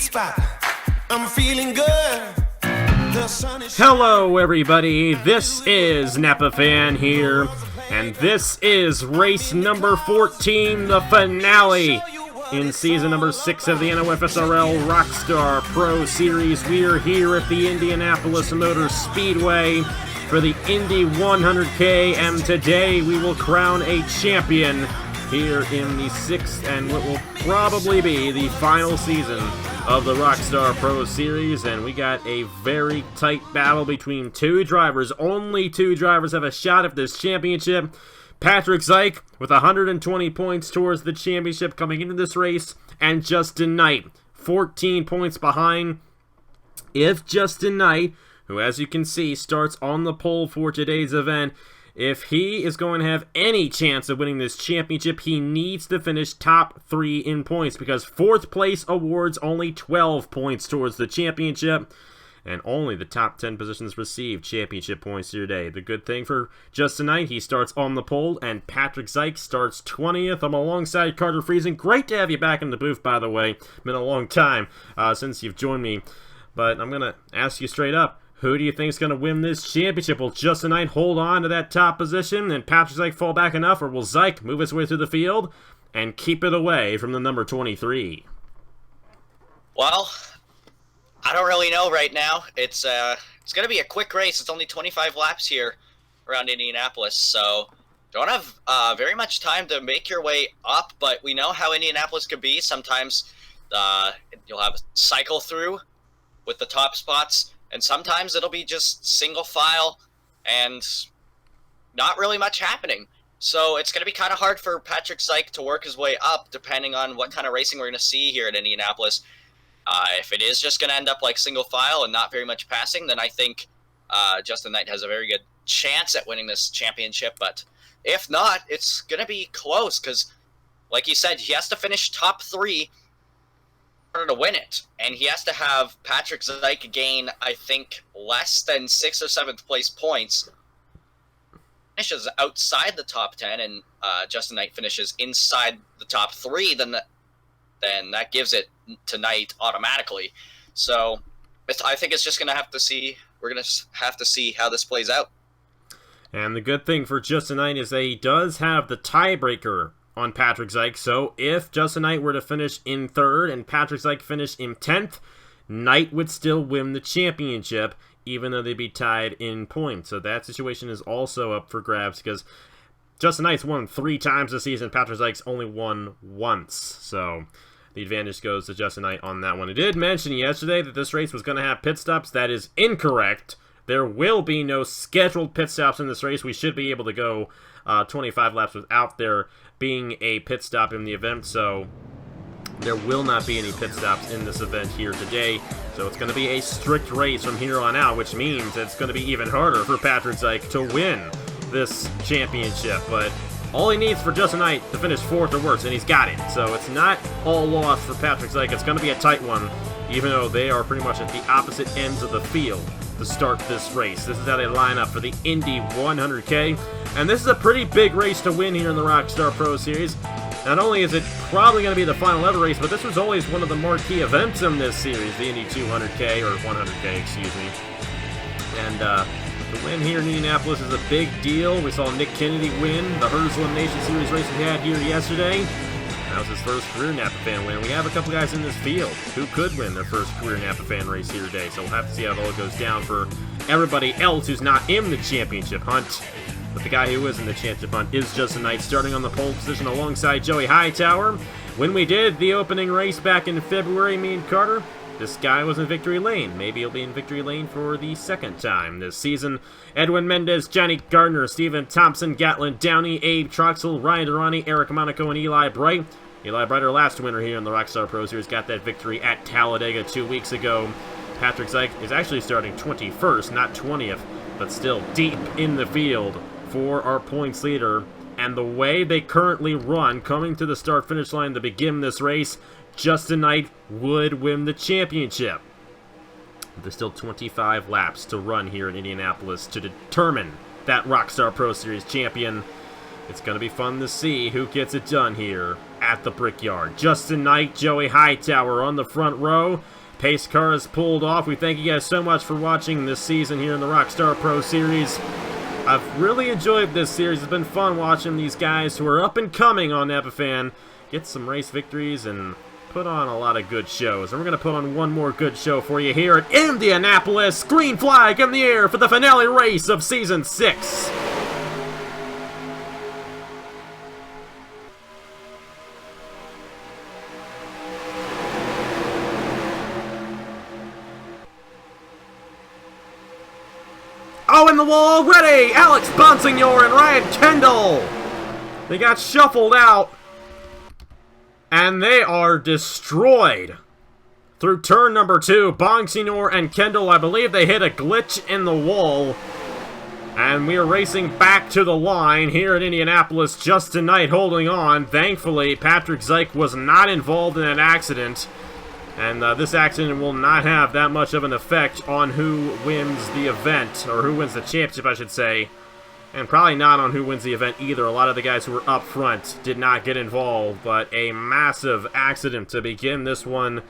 spot. I'm feeling good. The sun is Hello everybody, this is Napa Fan here, and this is race number 14, the finale in season number 6 of the NOFSRL Rockstar Pro Series. We are here at the Indianapolis Motor Speedway for the Indy 100k, and today we will crown a champion here in the 6th and what will probably be the final season of the Rockstar Pro Series. And we got a very tight battle between two drivers. Only two drivers have a shot at this championship. Patrick Zych with 120 points towards the championship coming into this race, and Justin Knight 14 points behind. If Justin Knight, who as you can see starts on the pole for today's event, if he is going to have any chance of winning this championship, he needs to finish top 3 in points, because 4th place awards only 12 points towards the championship, and only the top 10 positions receive championship points here today. The good thing for Justin Knight, he starts on the pole, and Patrick Zych starts 20th. I'm alongside Carter Friesen. Great to have you back in the booth, by the way. Been a long time since you've joined me, but I'm going to ask you straight up. Who do you think is going to win this championship? Will Justin Knight hold on to that top position and Patrick Zych fall back enough, or will Zych move his way through the field and keep it away from the number 23? Well, I don't really know right now. It's going to be a quick race. It's only 25 laps here around Indianapolis, so don't have very much time to make your way up, but we know how Indianapolis could be. Sometimes you'll have a cycle through with the top spots, and sometimes it'll be just single file and not really much happening. So it's going to be kind of hard for Patrick Zych to work his way up, depending on what kind of racing we're going to see here at Indianapolis. If it is just going to end up like single file and not very much passing, then I think Justin Knight has a very good chance at winning this championship. But if not, it's going to be close because, like you said, he has to finish top 3 order to win it, and he has to have Patrick Zych gain, I think, less than 6th or 7th place points, finishes outside the top 10, and Justin Knight finishes inside the top 3, then that gives it to Knight automatically. So I think it's just gonna have to see. We're gonna have to see how this plays out. And the good thing for Justin Knight is that he does have the tiebreaker on Patrick Zych. So if Justin Knight were to finish in 3rd and Patrick Zych finish in 10th, Knight would still win the championship, even though they'd be tied in points. So that situation is also up for grabs, because Justin Knight's won 3 times this season. Patrick Zych's only won once. So the advantage goes to Justin Knight on that one. I did mention yesterday that this race was going to have pit stops. That is incorrect. There will be no scheduled pit stops in this race. We should be able to go 25 laps without there being a pit stop in the event, so there will not be any pit stops in this event here today. So it's going to be a strict race from here on out, which means it's going to be even harder for Patrick Zych to win this championship. But all he needs for Justin Knight to finish 4th or worse, and he's got it. So it's not all lost for Patrick Zych. It's going to be a tight one, even though they are pretty much at the opposite ends of the field to start this race. This is how they line up for the Indy 100k, and this is a pretty big race to win here in the Rockstar Pro Series. Not only is it probably going to be the final ever race, but this was always one of the marquee events in this series, the Indy 200k, or 100k, excuse me. And the win here in Indianapolis is a big deal. We saw Nick Kennedy win the Hers Elimination Series race we had here yesterday. That was his first career Napa Fan win. We have a couple guys in this field who could win their first career Napa Fan race here today, so we'll have to see how it all goes down for everybody else who's not in the championship hunt. But the guy who is in the championship hunt is Justin Knight, starting on the pole position alongside Joey Hightower. When we did the opening race back in February, me and Carter, this guy was in victory lane. Maybe he'll be in victory lane for the 2nd time this season. Edwin Mendez, Johnny Gardner, Stephen Thompson, Gatlin Downey, Abe Troxel, Ryan Durrani, Eric Monaco, and Eli Bright. Eli Bright, our last winner here in the Rockstar Pro Series, got that victory at Talladega 2 weeks ago. Patrick Zych is actually starting 21st, not 20th, but still deep in the field for our points leader. And the way they currently run, coming to the start-finish line to begin this race, Justin Knight would win the championship. There's still 25 laps to run here in Indianapolis to determine that Rockstar Pro Series champion. It's going to be fun to see who gets it done here at the Brickyard. Justin Knight, Joey Hightower on the front row. Pace car is pulled off. We thank you guys so much for watching this season here in the Rockstar Pro Series. I've really enjoyed this series. It's been fun watching these guys who are up and coming on Epiphan get some race victories and put on a lot of good shows. And we're going to put on one more good show for you here at Indianapolis. Green flag in the air for the finale race of Season 6. Oh, in the wall already! Alex Bonsignor and Ryan Kendall! They got shuffled out. And they are destroyed. Through turn number 2, Bonsignor and Kendall, I believe they hit a glitch in the wall. And we are racing back to the line here at Indianapolis. Justin Knight holding on. Thankfully, Patrick Zych was not involved in an accident. And this accident will not have that much of an effect on who wins the event, or who wins the championship, I should say. And probably not on who wins the event either. A lot of the guys who were up front did not get involved, but a massive accident to begin this one.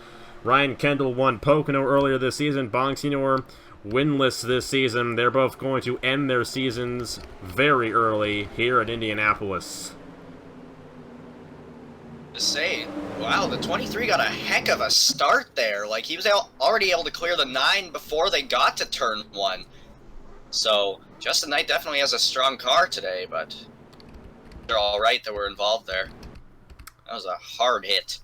Ryan Kendall won Pocono earlier this season. Bonsignor winless this season. They're both going to end their seasons very early here at Indianapolis. Just say, wow, the 23 got a heck of a start there. Like, he was already able to clear the 9 before they got to turn 1. So, Justin Knight definitely has a strong car today, but they're all right that were involved there. That was a hard hit.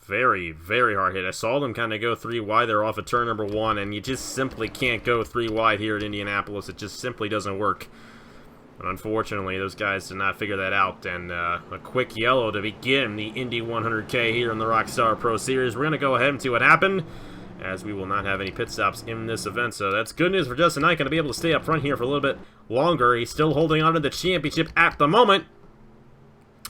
Very, very hard hit. I saw them kind of go 3 wide there off of turn number 1, and you just simply can't go 3 wide here at Indianapolis. It just simply doesn't work. But unfortunately, those guys did not figure that out, and a quick yellow to begin the Indy 100k here in the Rockstar Pro Series. We're going to go ahead and see what happened, as we will not have any pit stops in this event. So that's good news for Justin Knight. Going to be able to stay up front here for a little bit longer. He's still holding on to the championship at the moment.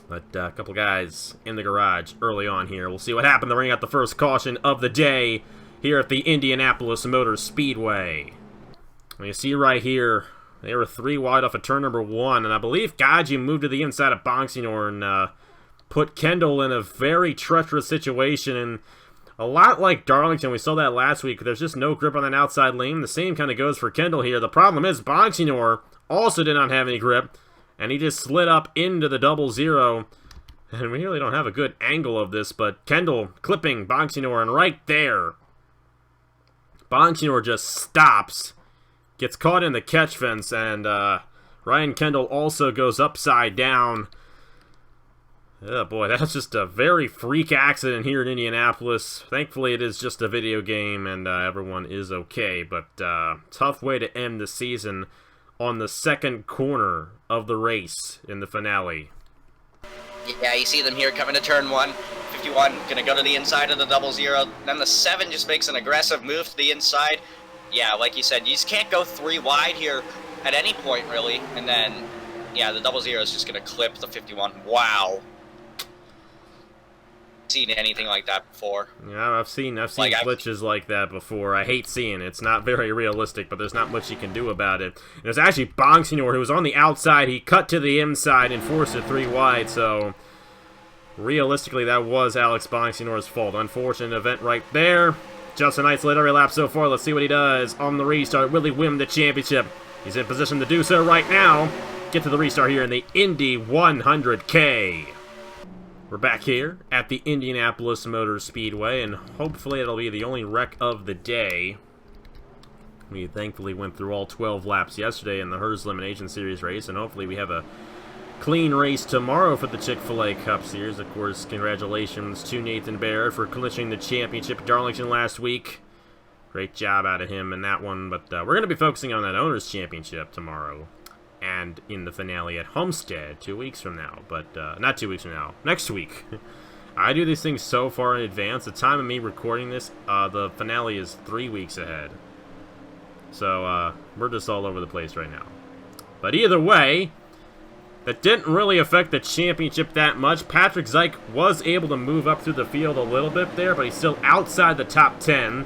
But a couple guys in the garage early on here. We'll see what happened to ring out the first caution of the day here at the Indianapolis Motor Speedway. And you see right here, they were 3 wide off of turn number 1. And I believe Gaji moved to the inside of Bonsignor and put Kendall in a very treacherous situation. And a lot like Darlington, we saw that last week. There's just no grip on that outside lane. The same kind of goes for Kendall here. The problem is Bonsignor also did not have any grip, and he just slid up into the 0-0. And we really don't have a good angle of this, but Kendall clipping Bonsignor, and right there, Bonsignor just stops, gets caught in the catch fence, and Ryan Kendall also goes upside down. Oh boy, that's just a very freak accident here in Indianapolis. Thankfully, it is just a video game and everyone is okay, but tough way to end the season on the second corner of the race in the finale. Yeah, you see them here coming to turn 1. 51 going to go to the inside of the 0-0. Then the 7 just makes an aggressive move to the inside. Yeah, like you said, you just can't go 3 wide here at any point, really. And then, yeah, the 0-0 is just going to clip the 51. Wow. Seen anything like that before. Yeah, I've seen glitches like that before. I hate seeing it. It's not very realistic, but there's not much you can do about it. And it's actually Bonsignor who was on the outside. He cut to the inside and forced it 3 wide, so realistically that was Alex Bonsignor's fault. Unfortunate event right there. Justin Knight's led every lap so far. Let's see what he does on the restart. Will he win the championship? He's in position to do so right now. Get to the restart here in the Indy 100k. We're back here at the Indianapolis Motor Speedway, and hopefully it'll be the only wreck of the day. We thankfully went through all 12 laps yesterday in the Hers Elimination Series race, and hopefully we have a clean race tomorrow for the Chick-fil-A Cup Series. Of course, congratulations to Nathan Baird for clinching the championship at Darlington last week. Great job out of him in that one, but we're going to be focusing on that Owners' Championship tomorrow. And in the finale at Homestead 2 weeks from now. But, not 2 weeks from now. Next week. I do these things so far in advance. The time of me recording this, the finale is 3 weeks ahead. So, we're just all over the place right now. But either way, that didn't really affect the championship that much. Patrick Zych was able to move up through the field a little bit there, but he's still outside the top 10.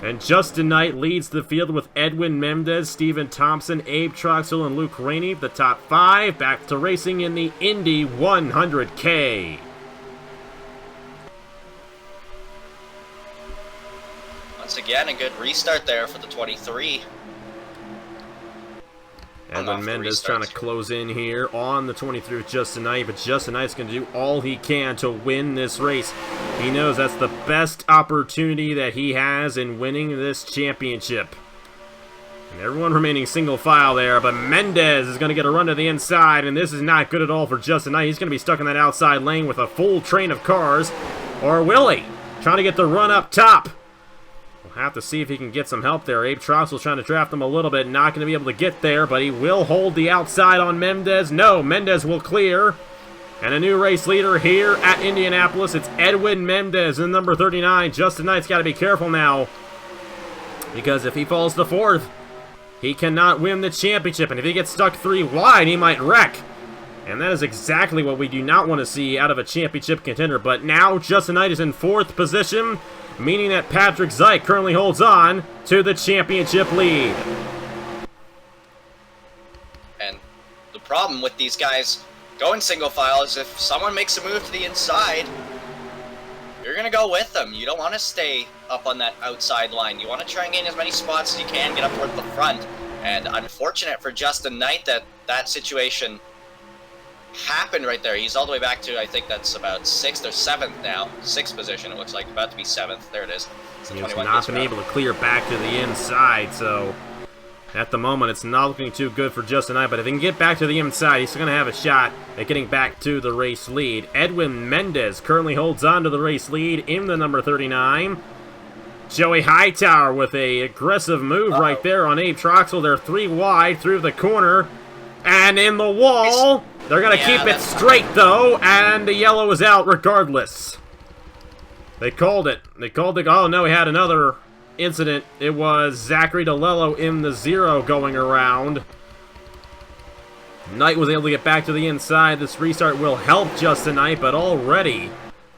And Justin Knight leads the field with Edwin Mendez, Steven Thompson, Abe Troxel, and Luke Rainey. The top 5 back to racing in the Indy 100k. once again, a good restart there for the 23. Edwin Mendez trying to close in here on the 23 with Justin Knight, but Justin Knight's going to do all he can to win this race. He knows that's the best opportunity that he has in winning this championship. And everyone remaining single file there, but Mendez is going to get a run to the inside, and this is not good at all for Justin Knight. He's going to be stuck in that outside lane with a full train of cars. Or will he? Trying to get the run up top. We'll have to see if he can get some help there. Abe Troxel trying to draft him a little bit. Not going to be able to get there, but he will hold the outside on Mendez. No, Mendez will clear. And a new race leader here at Indianapolis. It's Edwin Mendez in number 39. Justin Knight's got to be careful now, because if he falls to fourth, he cannot win the championship. And if he gets stuck 3 wide, he might wreck. And that is exactly what we do not want to see out of a championship contender. But now Justin Knight is in 4th position, meaning that Patrick Zych currently holds on to the championship lead. And the problem with these guys going single file is if someone makes a move to the inside, you're going to go with them. You don't want to stay up on that outside line. You want to try and gain as many spots as you can, get up toward the front. And unfortunate for Justin Knight that that situation happened right there. He's all the way back to, I think that's about 6th or 7th now. 6th position, it looks like. About to be 7th. There it is. He's not been able to clear back to the inside, so at the moment it's not looking too good for Justin Knight. But if he can get back to the inside, he's going to have a shot at getting back to the race lead. Edwin Mendez currently holds on to the race lead in the number 39. Joey Hightower with a aggressive move right there on Abe Troxel. They're 3 wide through the corner and in the wall. They're going to keep it straight, though, and the yellow is out regardless. They called it. They called it. Oh, no, we had another incident. It was Zachary DeLello in the 0 going around. Knight was able to get back to the inside. This restart will help Justin Knight, but already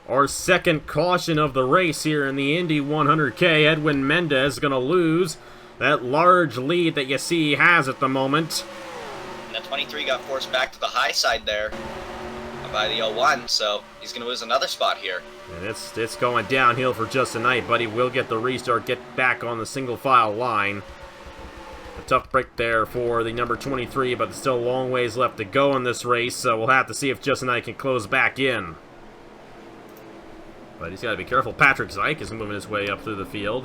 our second caution of the race here in the Indy 100k. Edwin Mendez is going to lose that large lead that you see he has at the moment. And the 23 got forced back to the high side there by the 01, so he's going to lose another spot here. And it's going downhill for Justin Knight, but he will get the restart, get back on the single file line. A tough break there for the number 23, but there's still a long ways left to go in this race, so we'll have to see if Justin Knight can close back in. But he's got to be careful. Patrick Zych is moving his way up through the field.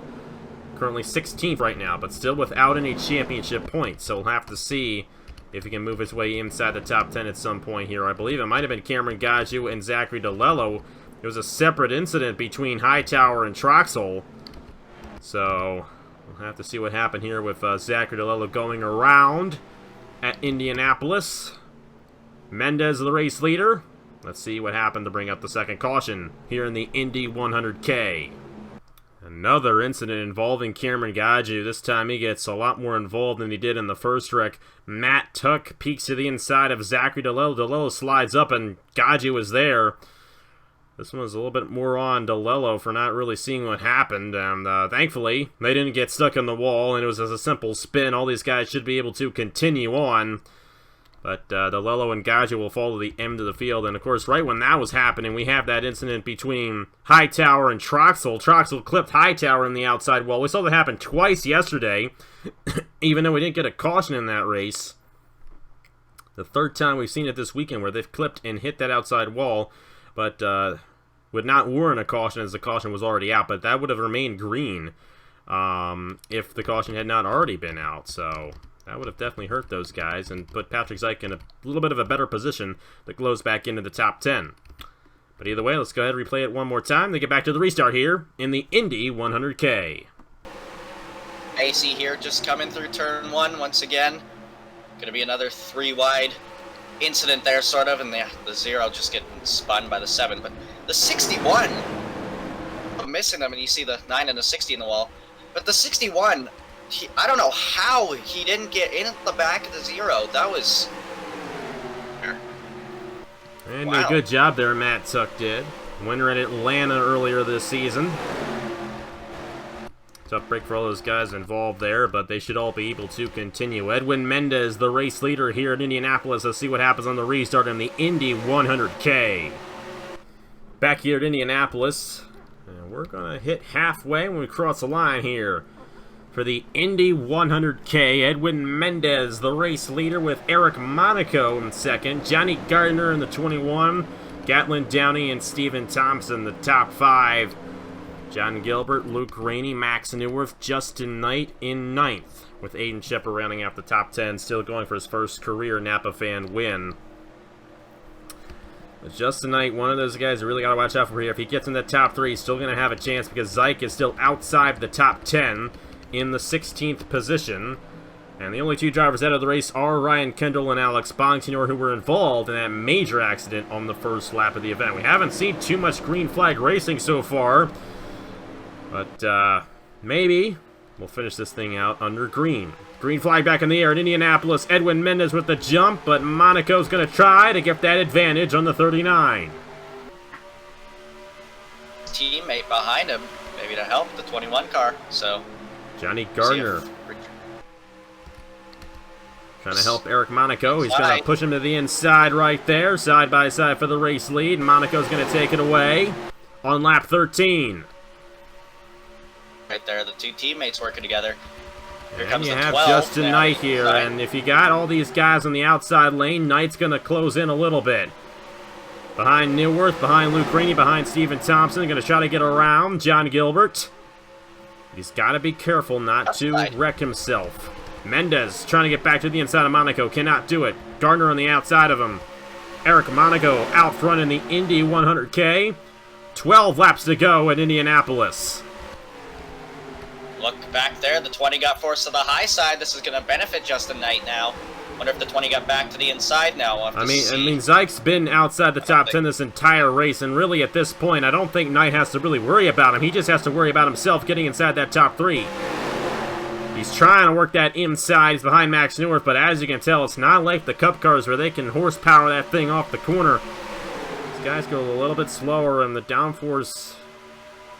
Currently 16th right now, but still without any championship points, so we'll have to see if he can move his way inside the top 10 at some point here. I believe it might have been Cameron Gaju and Zachary DeLello. It was a separate incident between Hightower and Troxel. So we'll have to see what happened here with Zachary DeLello going around at Indianapolis. Mendez, the race leader. Let's see what happened to bring up the second caution here in the Indy 100k. Another incident involving Cameron Gaju. This time he gets a lot more involved than he did in the first wreck. Matt Tuck peeks to the inside of Zachary DeLello. DeLello slides up and Gaju is there. This one was a little bit more on DeLello for not really seeing what happened. And thankfully, they didn't get stuck in the wall, and it was as a simple spin. All these guys should be able to continue on. But DeLello and Gaju will fall to the end of the field. And, of course, right when that was happening, we have that incident between Hightower and Troxel. Troxel clipped Hightower in the outside wall. We saw that happen twice yesterday, even though we didn't get a caution in that race. The third time we've seen it this weekend where they've clipped and hit that outside wall, but would not warrant a caution as the caution was already out. But that would have remained green if the caution had not already been out. So that would have definitely hurt those guys and put Patrick Zych in a little bit of a better position that goes back into the top 10. But either way, let's go ahead and replay it one more time to get back to the restart here in the Indy 100k. AC here just coming through turn 1 once again. Going to be another 3 wide incident there, sort of, and the 0 just getting spun by the 7. But the 61, I'm missing them, and you see the 9 and the 60 in the wall. But the 61, I don't know how he didn't get in at the back of the 0. That was... And a good job there, Matt Tuck did. Winner in Atlanta earlier this season. Tough break for all those guys involved there, but they should all be able to continue. Edwin Mendez, the race leader here at Indianapolis. Let's see what happens on the restart in the Indy 100k. Back here at Indianapolis, And we're going to hit halfway when we cross the line here. For the Indy 100k, Edwin Mendez, the race leader, with Eric Monaco in second. Johnny Gardner in the 21. Gatlin Downey and Stephen Thompson, the top 5. John Gilbert, Luke Rainey, Max Newworth, Justin Knight in 9th. With Aiden Shepard rounding out the top 10, still going for his first career Napa fan win. But Justin Knight, one of those guys you really got to watch out for here. If he gets in the top 3, he's still going to have a chance because Zych is still outside the top 10 in the 16th position. And the only 2 drivers out of the race are Ryan Kendall and Alex Bonsignor, who were involved in that major accident on the first lap of the event. We haven't seen too much green flag racing so far, but maybe we'll finish this thing out under green. Green flag back in the air in Indianapolis. Edwin Mendez with the jump, but Monaco's going to try to get that advantage on the 39. Teammate behind him, maybe to help the 21 car. So Johnny Gardner trying to help Eric Monaco. He's going to push him to the inside right there. Side by side for the race lead. Monaco's going to take it away on lap 13. Right there, the 2 teammates working together. Here And comes you the have 12 Justin now. Knight here, and if you got all these guys on the outside lane, Knight's going to close in a little bit. Behind Newworth, behind Luke Rainey, behind Stephen Thompson. Going to try to get around John Gilbert. He's got to be careful not to wreck himself. Mendez trying to get back to the inside of Monaco. Cannot do it. Gardner on the outside of him. Eric Monaco out front in the Indy 100k. 12 laps to go at Indianapolis. Look back there, the 20 got forced to the high side. This is going to benefit Justin Knight now. Wonder if the 20 got back to the inside now. We'll I mean, Zyke's been outside the top 10 this entire race, and really at this point, I don't think Knight has to really worry about him. He just has to worry about himself getting inside that top 3. He's trying to work that inside. He's behind Max Newworth, but as you can tell, it's not like the Cup cars where they can horsepower that thing off the corner. These guys go a little bit slower, and the downforce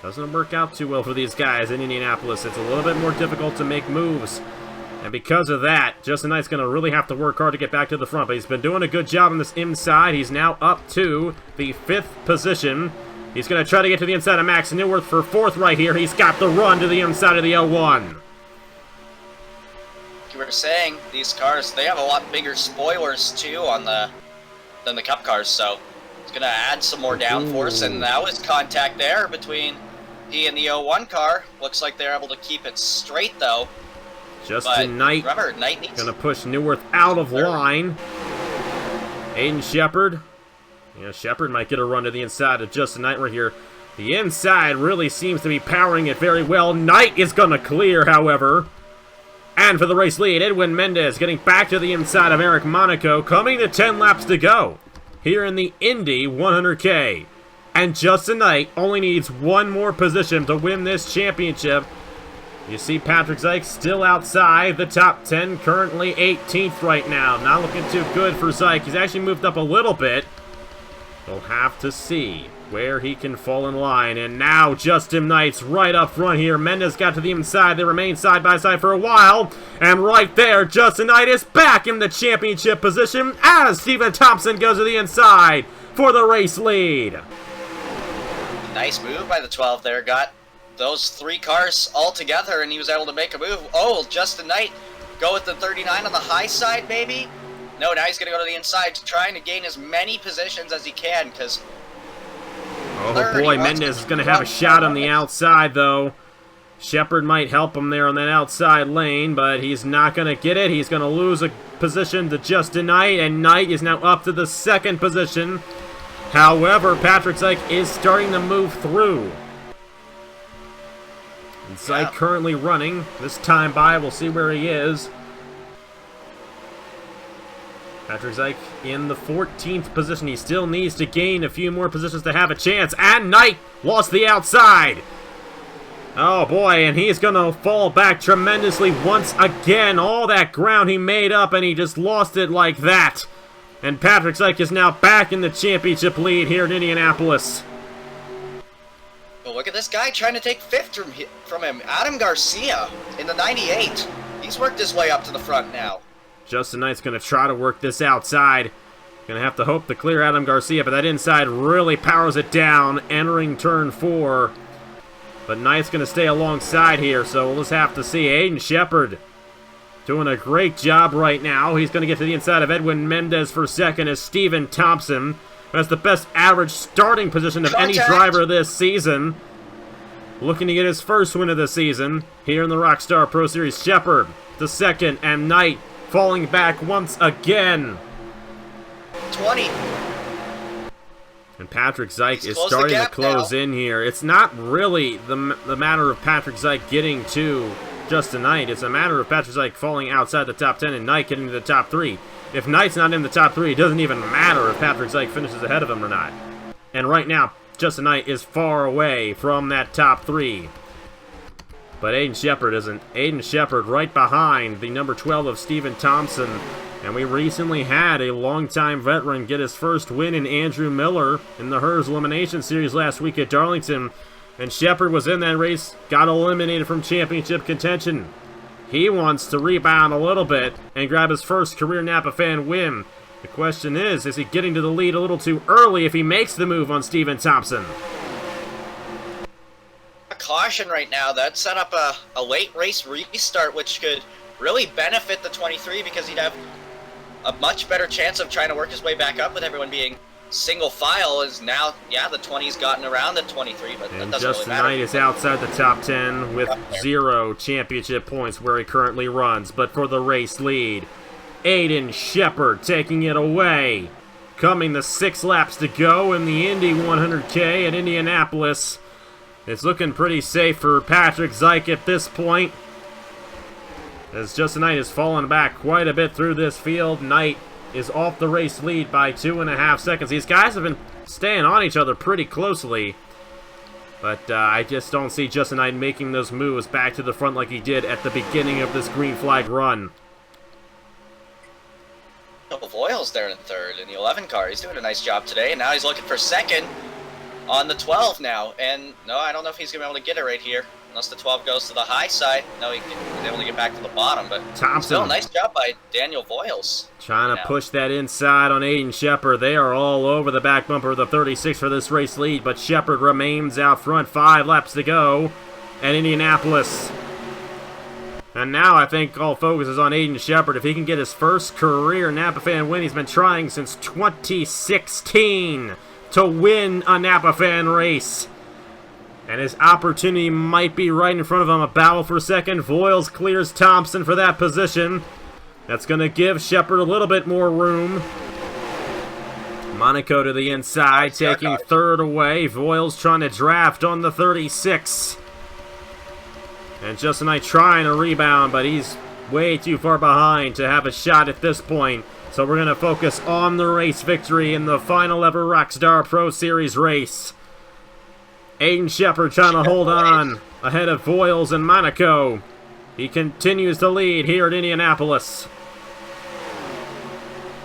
doesn't work out too well for these guys in Indianapolis. It's a little bit more difficult to make moves. And because of that, Justin Knight's going to really have to work hard to get back to the front. But he's been doing a good job on this inside. He's now up to the 5th position. He's going to try to get to the inside of Max Newworth for 4th right here. He's got the run to the inside of the 01. You were saying, these cars, they have a lot bigger spoilers, too, than the Cup cars. So it's going to add some more downforce. And that was contact there between he and the 01 car. Looks like they're able to keep it straight, though. Justin Knight going to push Newworth out of line. Aiden Shepard. Yeah, Shepard might get a run to the inside of Justin Knight right here. The inside really seems to be powering it very well. Knight is going to clear, however. And for the race lead, Edwin Mendez getting back to the inside of Eric Monaco. Coming to 10 laps to go here in the Indy 100k. And Justin Knight only needs one more position to win this championship. You see Patrick Zych still outside the top 10, currently 18th right now. Not looking too good for Zych. He's actually moved up a little bit. We'll have to see where he can fall in line. And now Justin Knight's right up front here. Mendez got to the inside. They remain side by side for a while. And right there, Justin Knight is back in the championship position as Stephen Thompson goes to the inside for the race lead. Nice move by the 12 there. Got those 3 cars all together, and he was able to make a move. Oh, Justin Knight go with the 39 on the high side, maybe? No, now he's going to go to the inside, trying to gain as many positions as he can, because... Oh boy, Mendez is going to have a shot on the outside, though. Shepard might help him there on that outside lane, but he's not going to get it. He's going to lose a position to Justin Knight, and Knight is now up to the 2nd position. However, Patrick Zych is starting to move through. Zych currently running. This time by, we'll see where he is. Patrick Zych in the 14th position. He still needs to gain a few more positions to have a chance. And Knight lost the outside. Oh boy, and he's going to fall back tremendously once again. All that ground he made up, and he just lost it like that. And Patrick Zych is now back in the championship lead here in Indianapolis. Well, look at this guy trying to take 5th from him. Adam Garcia in the 98. He's worked his way up to the front now. Justin Knight's going to try to work this outside. Going to have to hope to clear Adam Garcia, but that inside really powers it down, entering turn 4. But Knight's going to stay alongside here, so we'll just have to see. Aiden Shepard doing a great job right now. He's going to get to the inside of Edwin Mendez for second as Steven Thompson, who has the best average starting position of any driver this season, looking to get his first win of the season here in the Rockstar Pro Series. Shepard to second, and Knight falling back once again. 20. And Patrick Zych is starting to close in here. It's not really the matter of Patrick Zych getting to Justin Knight. It's a matter of Patrick Zych falling outside the top 10 and Knight getting to the top 3. If Knight's not in the top 3, it doesn't even matter if Patrick Zych finishes ahead of him or not. And right now, Justin Knight is far away from that top 3. But Aiden Shepard isn't. Aiden Shepard right behind the number 12 of Steven Thompson. And we recently had a longtime veteran get his first win in Andrew Miller in the Hers Elimination Series last week at Darlington. And Shepard was in that race, got eliminated from championship contention. He wants to rebound a little bit and grab his first career Napa fan win. The question is he getting to the lead a little too early if he makes the move on Steven Thompson? A caution right now. That set up a late race restart, which could really benefit the 23 because he'd have a much better chance of trying to work his way back up with everyone being single file. Is now, yeah, the 20's gotten around the 23, but that doesn't really matter. Knight is outside the top 10 with 0 championship points where he currently runs. But for the race lead, Aiden Shepard taking it away. Coming the 6 laps to go in the Indy 100k at Indianapolis. It's looking pretty safe for Patrick Zych at this point, as Justin Knight has fallen back quite a bit through this field. Knight is off the race lead by 2.5 seconds. These guys have been staying on each other pretty closely, but I just don't see Justin Knight making those moves back to the front like he did at the beginning of this green flag run. Voiles there in third in the 11 car. He's doing a nice job today, and now he's looking for second on the 12 now. And no, I don't know if he's going to be able to get it right here. Unless the 12 goes to the high side. No, he's able to get back to the bottom, but Thompson. Still, nice job by Daniel Voiles. Trying to push that inside on Aiden Shepard. They are all over the back bumper of the 36 for this race lead, but Shepard remains out front. 5 laps to go at Indianapolis. And now I think all focus is on Aiden Shepard. If he can get his first career Napa fan win, he's been trying since 2016 to win a Napa fan race. And his opportunity might be right in front of him. A battle for second. Voiles clears Thompson for that position. That's going to give Shepard a little bit more room. Monaco to the inside, taking third away. Voiles trying to draft on the 36. And Justin Knight trying to rebound, but he's way too far behind to have a shot at this point. So we're going to focus on the race victory in the final ever Rockstar Pro Series race. Aiden Shepard trying to hold on ahead of Voiles and Monaco. He continues to lead here at Indianapolis.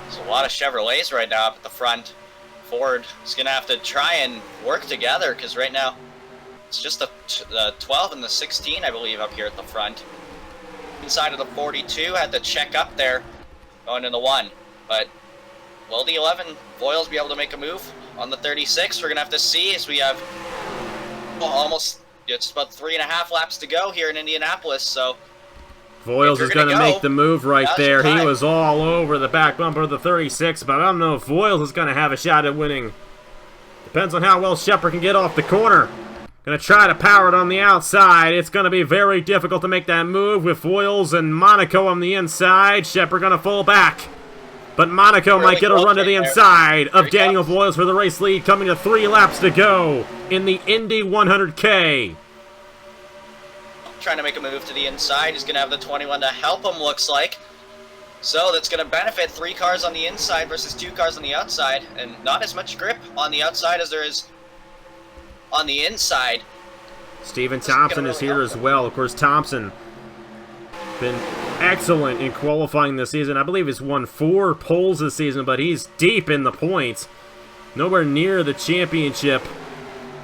There's a lot of Chevrolets right now up at the front. Ford is going to have to try and work together because right now it's just the 12 and the 16, I believe, up here at the front. Inside of the 42 had to check up there going in the 1. But will the 11 Voiles be able to make a move on the 36? We're going to have to see as we have almost just about 3.5 laps to go here in Indianapolis. So Voiles is going to make the move right there. He was all over the back bumper of the 36, but I don't know if Voiles is going to have a shot at winning. Depends on how well Shepard can get off the corner. Going to try to power it on the outside. It's going to be very difficult to make that move with Voiles and Monaco on the inside. Shepard going to fall back. But Monaco might get a run to the inside of Daniel Voiles for the race lead, coming to 3 laps to go in the Indy 100k. Trying to make a move to the inside. He's going to have the 21 to help him, looks like. So that's going to benefit 3 cars on the inside versus 2 cars on the outside. And not as much grip on the outside as there is on the inside. Steven Thompson is here as well. Of course, Thompson been excellent in qualifying this season. I believe he's won 4 poles this season, but he's deep in the points. Nowhere near the championship.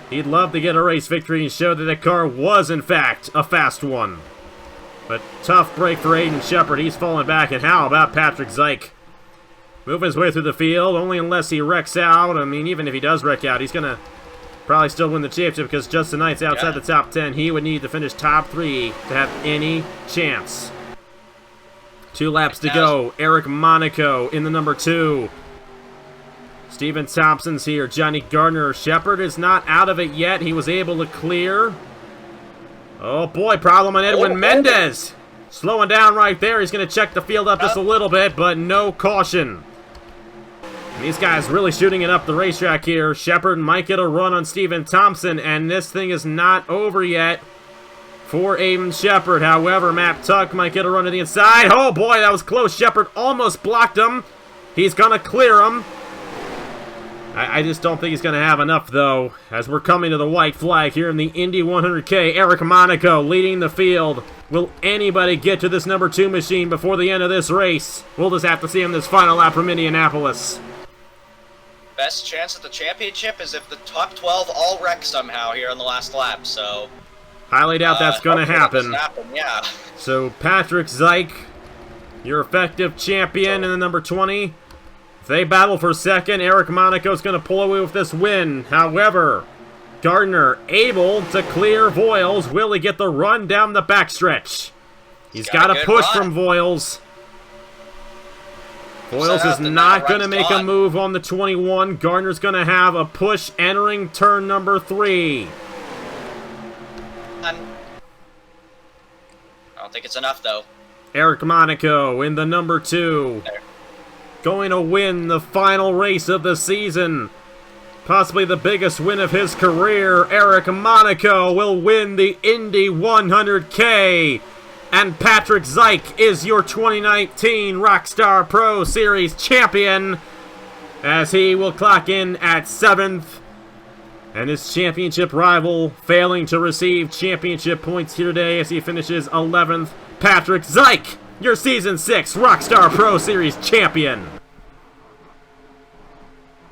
He'd love to get a race victory and show that the car was, in fact, a fast one. But tough break for Aiden Shepard. He's falling back. And how about Patrick Zych? Moving his way through the field, only unless he wrecks out. I mean, even if he does wreck out, he's going to probably still win the championship because Justin Knight's outside the top 10. He would need to finish top 3 to have any chance. 2 laps to go. Eric Monaco in the number 2. Steven Thompson's here. Johnny Gardner. Shepard is not out of it yet. He was able to clear. Oh boy, problem on Edwin Mendez. Slowing down right there. He's going to check the field up just a little bit, but no caution. And these guys really shooting it up the racetrack here. Shepard might get a run on Steven Thompson, and this thing is not over yet for Aiden Shepard. However, Matt Tuck might get a run to the inside. Oh boy, that was close. Shepard almost blocked him. He's going to clear him. I just don't think he's going to have enough, though, as we're coming to the white flag here in the Indy 100k. Eric Monaco leading the field. Will anybody get to this number 2 machine before the end of this race? We'll just have to see him this final lap from Indianapolis. Best chance at the championship is if the top 12 all wreck somehow here on the last lap, so... Highly doubt that's going to happen. Yeah. So, Patrick Zych, your effective champion in the number 20. If they battle for second, Eric Monaco's going to pull away with this win. However, Gardner able to clear Voiles. Will he get the run down the backstretch? He's got a push from Voiles. Voiles is not going to make a move on the 21. Gardner's going to have a push entering turn number 3. I don't think it's enough, though. Eric Monaco in the number 2. There. Going to win the final race of the season. Possibly the biggest win of his career. Eric Monaco will win the Indy 100k. And Patrick Zych is your 2019 Rockstar Pro Series champion, as he will clock in at 7th. And his championship rival failing to receive championship points here today as he finishes 11th. Patrick Zych, your Season 6 Rockstar Pro Series champion.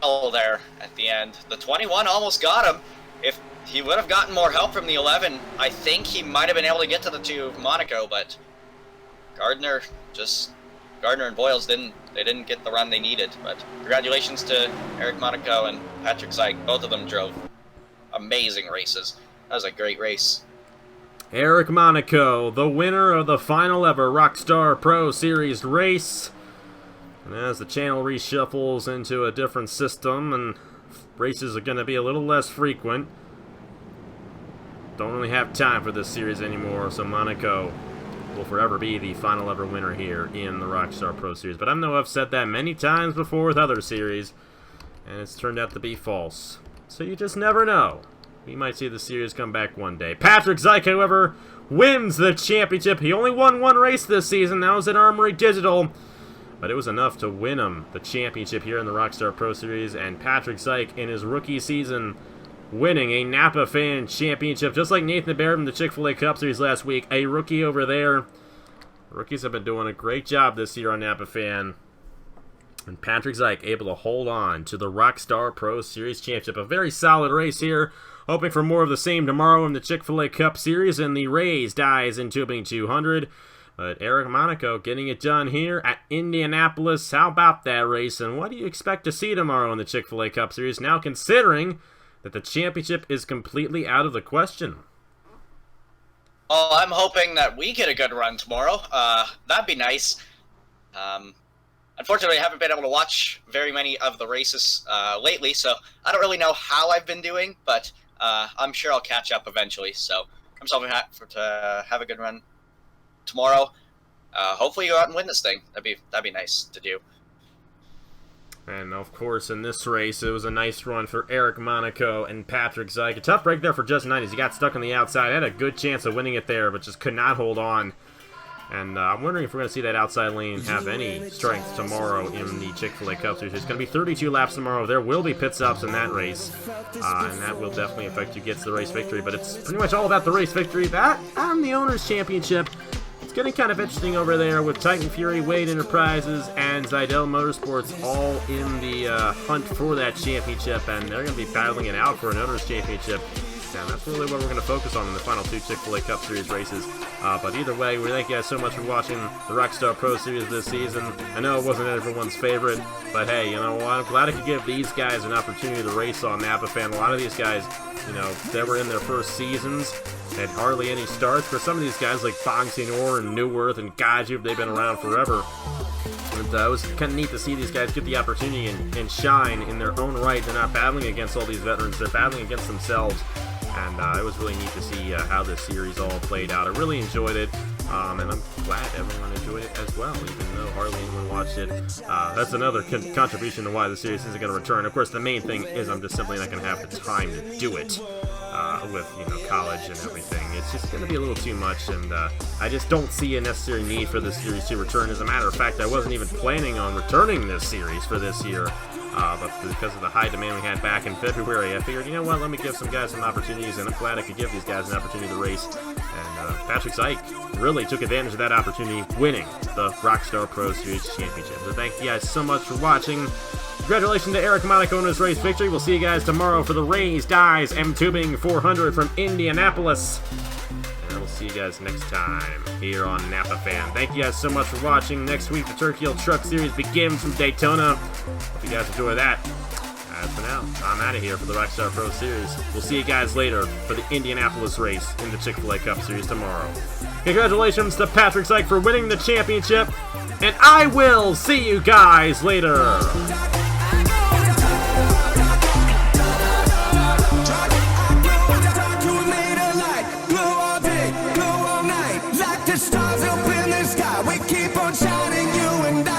Oh, there at the end. The 21 almost got him. If he would have gotten more help from the 11, I think he might have been able to get to the 2 of Monaco, but Gardner and Voiles didn't get the run they needed. But congratulations to Eric Monaco and Patrick Zych. Both of them drove amazing races. That was a great race. Eric Monaco, the winner of the final ever Rockstar Pro Series race. And as the channel reshuffles into a different system and races are going to be a little less frequent, don't really have time for this series anymore, so Monaco will forever be the final ever winner here in the Rockstar Pro Series. But I know I've said that many times before with other series, and it's turned out to be false. So you just never know. We might see the series come back one day. Patrick Zych, however, wins the championship. He only won 1 race this season. That was at Armory Digital. But it was enough to win him the championship here in the Rockstar Pro Series. And Patrick Zych, in his rookie season, winning a Napa Fan Championship. Just like Nathan Baird from the Chick-fil-A Cup Series last week. A rookie over there. Rookies have been doing a great job this year on Napa Fan. And Patrick Zych able to hold on to the Rockstar Pro Series Championship. A very solid race here. Hoping for more of the same tomorrow in the Chick-fil-A Cup Series and the Rays Dies in Tubing 200. But Eric Monaco getting it done here at Indianapolis. How about that race? And what do you expect to see tomorrow in the Chick-fil-A Cup Series? Now considering that the championship is completely out of the question. Well, I'm hoping that we get a good run tomorrow. That'd be nice. Unfortunately, I haven't been able to watch very many of the races lately, so I don't really know how I've been doing, but I'm sure I'll catch up eventually. So I'm just hoping to have a good run tomorrow. Hopefully go out and win this thing. That'd be nice to do. And of course, in this race, it was a nice run for Eric Monaco and Patrick Zych. A tough break there for Justin Knight as he got stuck on the outside. Had a good chance of winning it there, but just could not hold on. And I'm wondering if we're going to see that outside lane have any strength tomorrow in the Chick-fil-A Cup Series. It's going to be 32 laps tomorrow. There will be pit stops in that race, and that will definitely affect who gets the race victory. But it's pretty much all about the race victory. That and the Owners' Championship. It's getting kind of interesting over there with Titan Fury, Wade Enterprises, and Zydell Motorsports all in the hunt for that championship, and they're going to be battling it out for an Owners' Championship And that's really what we're going to focus on in the final 2 Chick-fil-A Cup Series races. But either way, we thank you guys so much for watching the Rockstar Pro Series this season. I know it wasn't everyone's favorite, but hey, you know what? I'm glad I could give these guys an opportunity to race on Napa Fan. A lot of these guys, you know, they were in their first seasons. They had hardly any starts. For some of these guys like Bonsignor and Newworth and Gaju, they've been around forever. And it was kind of neat to see these guys get the opportunity and shine in their own right. They're not battling against all these veterans. They're battling against themselves. And it was really neat to see how this series all played out. I really enjoyed it, and I'm glad everyone enjoyed it as well, even though hardly anyone watched it. That's another contribution to why the series isn't going to return. Of course, the main thing is I'm just simply not going to have the time to do it with, you know, college and everything. It's just going to be a little too much, and I just don't see a necessary need for this series to return. As a matter of fact, I wasn't even planning on returning this series for this year. But because of the high demand we had back in February, I figured, you know what, let me give some guys some opportunities, and I'm glad I could give these guys an opportunity to race. And Patrick Zych really took advantage of that opportunity, winning the Rockstar Pro Series Championship. So thank you guys so much for watching. Congratulations to Eric Monaco on his race victory. We'll see you guys tomorrow for the Raised Eyes M Tubing 400 from Indianapolis. And we'll see you guys next time here on Napa Fan. Thank you guys so much for watching. Next week, the Turkey Hill Truck Series begins from Daytona. Hope you guys enjoy that. As for now, I'm out of here for the Rockstar Pro Series. We'll see you guys later for the Indianapolis race in the Chick-fil-A Cup Series tomorrow. Congratulations to Patrick Zych for winning the championship, and I will see you guys later. Stars up in the sky, we keep on shining, you and I.